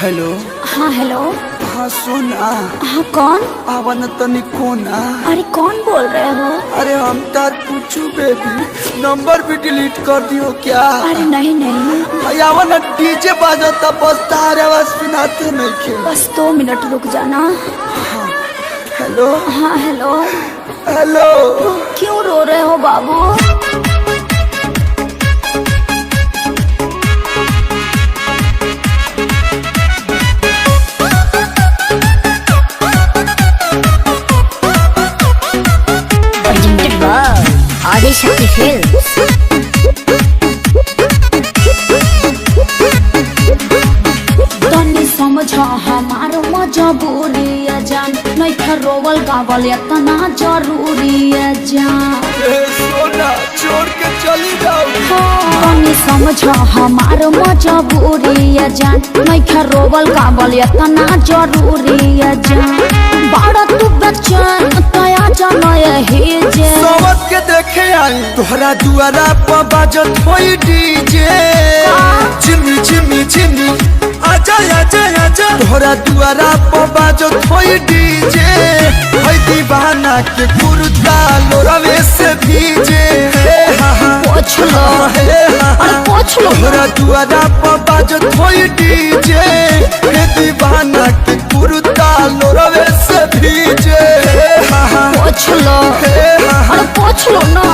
Hello. हाँ hello. हाँ सुना। हाँ कौन? आवन तनी कोना। अरे कौन बोल रहे हो? अरे हम तार पूछू बेबी, नंबर भी डिलीट कर दियो क्या? अरे नहीं नहीं, आवन डीजे बाजता बस तार आवाज सुनाते नहीं खे। बस 2 मिनट रुक जाना। हाँ हेलो। हाँ हेलो। हेलो। क्यों रो रहे हो बाबू? आदिशक्ति फिल्म्स। तनी समझ हमार मजबूरी जान, नहीं था रोवल गावल इतना जरूरी जान। सोना छोड़ के चली जाओ। तनी समझ हमार मजबूरी जान, नहीं था रोवल गावल इतना जरूरी जान। बड़ा तू बच्चन तया जान यही जे सोवत के देखे आई तोहरा दुआरा पर बाजत होई डीजे। चिमी चिमी चिमी आजा आजा आजा, तोहरा दुआरा पर बाजत होई डीजे। होई दीवाना के कुर्ता लोरवे से भीजे। पोछ लो, अरे पोछ लो। तोहरा दुआरा पर बाजत होई डीजे। हे दीवाना के कुर्ता लोरवे से भीजे। पोछ लो, अरे पोछ लो ना।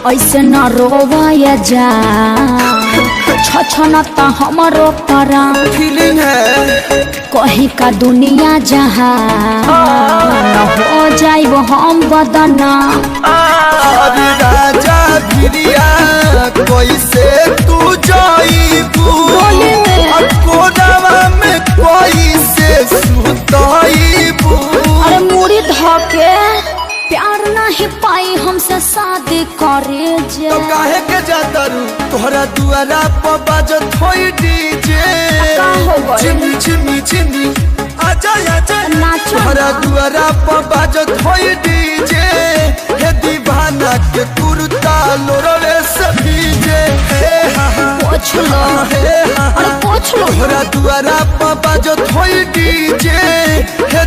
ऐसे न रोवाया जा, छछनता हमरो परा। फीलिंग है कहीं का दुनिया जहाँ न हो जाए वो हम बदना। अरे राजा भिरिया कैसे तू जाइबू? कोनावा में कैसे सुताइबू? अरे मुड़ी धके प्यार नहीं पाई हमसे शादी करे जे। तो काहे के जाता रू? तोहरा दुआरा पर बाजत होई डीजे। का हो गइल? चिमी चिमी चिमी आजा आजा, नाचो तोहरा ना। दुआरा पर बाजत होई डीजे। हे दीवाना के कुर्ता लोरवे से भीजे। पोछ लो, अरे पोछ लो। तोहरा दुआरा पर बाजत होई डीजे। हे